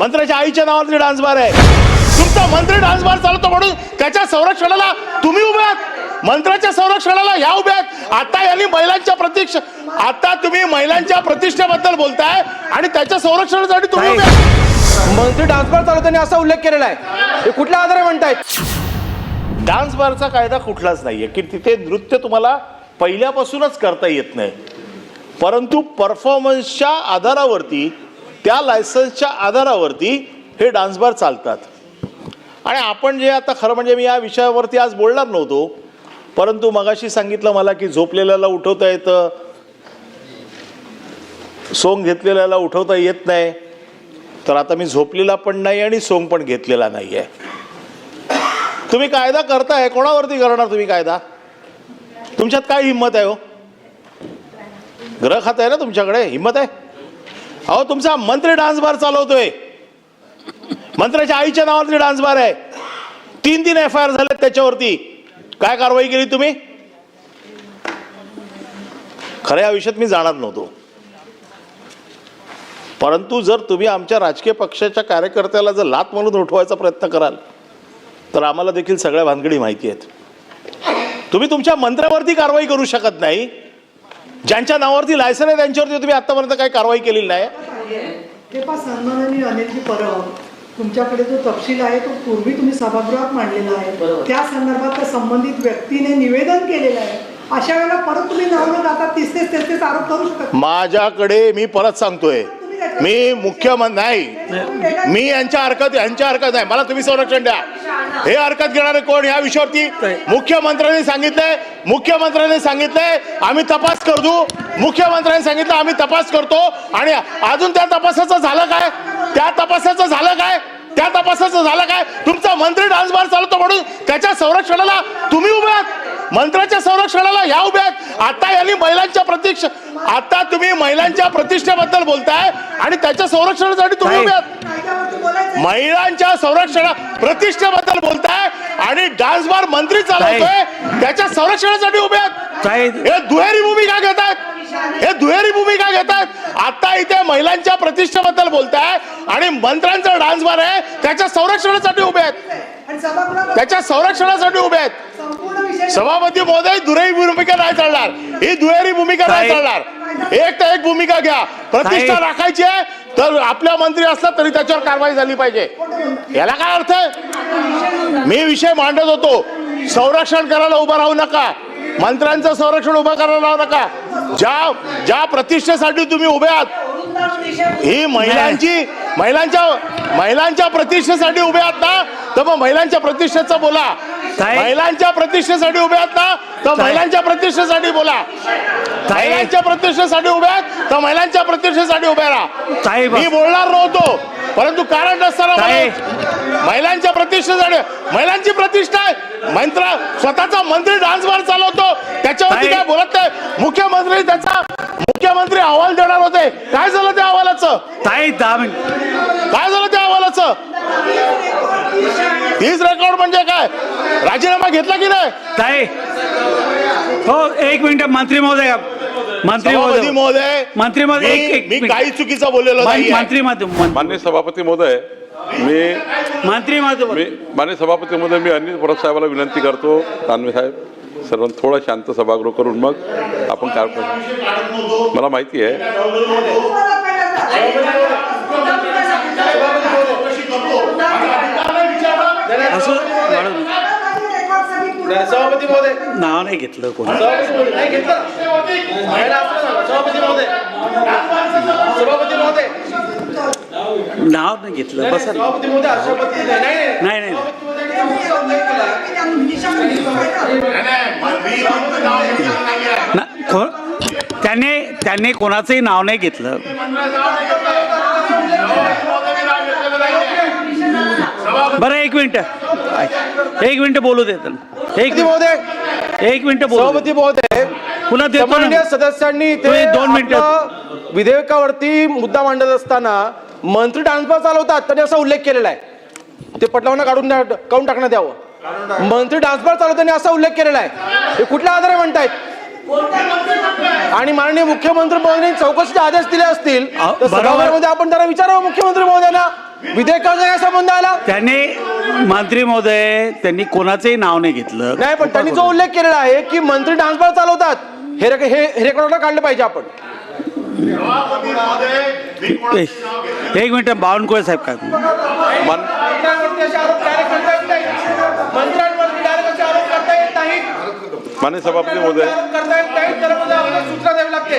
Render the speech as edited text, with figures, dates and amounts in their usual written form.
मंत्र्याच्या आईच्या नावावरती dance bar आहे. तुमचा मंत्री डान्स बार चालवतो म्हणून त्याच्या संरक्षणाला तुम्ही उभे आहात. मंत्र्याच्या संरक्षणाला या उभे आहेत. आता यांनी महिलांच्या आता तुम्ही महिलांच्या प्रतिष्ठेबद्दल बोलताय आणि त्याच्या संरक्षणासाठी तुम्ही उभे आहात. मंत्री डान्स बार चालवताना असा उल्लेख केलेला आहे. हे कुठल्या आधारे म्हणतायत? डान्स बारचा कायदा कुठलाच नाहीये की तिथे नृत्य तुम्हाला पहिल्यापासूनच करता येत नाही, परंतु परफॉर्मन्सच्या आधारावरती त्या लायसन्सच्या आधारावरती हे डान्स बार चालतात. आणि आपण जे आता खरं म्हणजे मी या विषयावरती आज बोलणार नव्हतो, परंतु मगाशी सांगितलं मला की झोपलेल्याला उठवता येतं, सोंग घेतलेल्याला उठवता येत नाही. तर आता मी झोपलेला पण नाही आणि सोंग पण घेतलेला नाही आहे. तुम्ही कायदा करताय, कोणावरती करणार तुम्ही कायदा? तुमच्यात काय हिंमत आहे हो? ग्रह खात आहे ना तुमच्याकडे, हिंमत आहे? अहो तुमचा मंत्री डान्स बार चालवतोय. मंत्र्याच्या आईच्या नावावरती डान्स बार आहे. 3 FIR झाले त्याच्यावरती. काय कारवाई केली तुम्ही? खऱ्या या विषयात मी जाणार नव्हतो, परंतु जर तुम्ही आमच्या राजकीय पक्षाच्या कार्यकर्त्याला जर लात म्हणून उठवायचा प्रयत्न कराल तर आम्हाला देखील सगळ्या भानगडी माहिती आहेत. तुम्ही तुमच्या मंत्र्यावरती कारवाई करू शकत नाही. ज्यांच्या नावावरती लायसन आहे त्यांच्यावरती तुम्ही आतापर्यंत काही कारवाई केलेली नाही. ते पहा सन्माननीय अनिलजी परब, तुमच्याकडे जो तपशील आहे तो पूर्वी तुम्ही सभागृहात मांडलेला आहे. त्या संदर्भात त्या संबंधित व्यक्तीने निवेदन केलेलं आहे. अशा वेळेला परत तुम्ही नाव आता तेच आरोप करू शकता. माझ्याकडे मी परत सांगतोय, मी मुख्यमंत्री नाही, मी यांच्या हरकत नाही. मला तुम्ही संरक्षण द्या. हे हरकत घेणारे कोण या विषयावरती? मुख्यमंत्र्यांनी सांगितलंय आम्ही तपास करू. मुख्यमंत्र्यांनी सांगितलं आम्ही तपास करतो. आणि अजून त्या तपासाचं झालं काय? तुमचा मंत्री डान्स बार चालवतो म्हणून त्याच्या संरक्षणाला तुम्ही उभे आहात. मंत्र्याच्या संरक्षणाला या उभे आहेत. आता यांनी आता तुम्ही महिलांच्या प्रतिष्ठेबद्दल बोलताय आणि त्याच्या संरक्षणासाठी तुम्ही उभे आहात. महिलांच्या प्रतिष्ठेबद्दल बोलताय आणि डान्स बार मंत्री चालवतोय त्याच्या संरक्षणासाठी उभे आहात. हे दुहेरी भूमिका घेतात. आता इथे महिलांच्या प्रतिष्ठेबद्दल बोलताय आणि मंत्र्यांचा डान्स बार आहे त्याच्या संरक्षणासाठी उभे आहेत. सभापती महोदय, दुहेरी भूमिका नाही चालणार. ही दुहेरी भूमिका नाही चालणार. एक भूमिका घ्या. प्रतिष्ठा राखायची आहे तर आपला मंत्री असला तरी त्याच्यावर कारवाई झाली पाहिजे. याला काय अर्थ आहे? मी विषय मांडत होतो, संरक्षण करायला उभं राहू नका. मंत्र्यांचं संरक्षण उभं करायला राहू नका. ज्या प्रतिष्ठेसाठी तुम्ही उभे आहात, ही महिलांच्या प्रतिष्ठेसाठी उभे आहात ना, तर मग महिलांच्या प्रतिष्ठेचं बोला. महिलांच्या प्रतिष्ठेसाठी उभे आहात ना, तर महिलांच्या प्रतिष्ठेसाठी बोला. महिलांच्या प्रतिष्ठेसाठी उभे आहात तर महिलांच्या प्रतिष्ठेसाठी उभे राहा. मी बोलणार नव्हतो, परंतु कारण नसताना महिलांच्या प्रतिष्ठेसाठी, महिलांची प्रतिष्ठा आहे. स्वतःचा मंत्री डान्स बार चालवतो त्याच्यावरती काय बोलत नाही. मुख्यमंत्री अहवाल देणार होते. काय झालं त्या अहवालाचं? तीच रेकॉर्ड म्हणजे काय? राजीनामा घेतला की नाही? हो, एक मिनिट. मंत्री महोदय, मी काही चुकीचं बोललेलो नाही. माननीय सभापती महोदय, माननीय सभापती महोदय, मी अनिल परब साहेबांना विनंती करतो, दानवे साहेब, सर्वांना थोडं शांत सभागृह करून मग आपण काय करू. मला माहिती आहे सभापती महोदय, नाव नाही घेतलं कोणी. नाव नाही घेतलं. बस नाही. त्यांनी कोणाचंही नाव नाही घेतलं. बरं, एक मिनिट बोलू दे. एक मिनिट बोलू. सभापती महोदय, पुन्हा सदस्यांनी 2 मिनिटं विधेयकावरती मुद्दा मांडत असताना मंत्री डान्स बार चालवतात त्यांनी असा उल्लेख केलेला आहे. ते पटलावरनं काढून टाकण्यात यावं. मंत्री डान्स बार चालवताना असा उल्लेख केलेला आहे. हे कुठल्या आधारे म्हणतायत? आणि माननीय मुख्यमंत्री महोदयांनी चौकशीचे आदेश दिले असतील तर सभागृहामध्ये आपण जरा विचारावं मुख्यमंत्री महोदयांना. विधेयकाचा काय संबंध आला? त्यांनी मंत्री महोदय त्यांनी कोणाचंही नाव नाही घेतलं. नाही, पण त्यांनी जो उल्लेख केलेला आहे की मंत्री डान्स बार चालवतात, हे रेकॉर्डला काढलं पाहिजे आपण. एक मिनिट, बावनकुळे साहेब काय मंत्र्यांवरती असे आरोप डायरेक्ट करता येत नाही. मंत्र्यांवरती डायरेक्ट असे आरोप करता येत नाही. माननीय सभापती महोदय आरोप करता येत नाही, त्याला आपल्याला सूचना द्यावी लागते.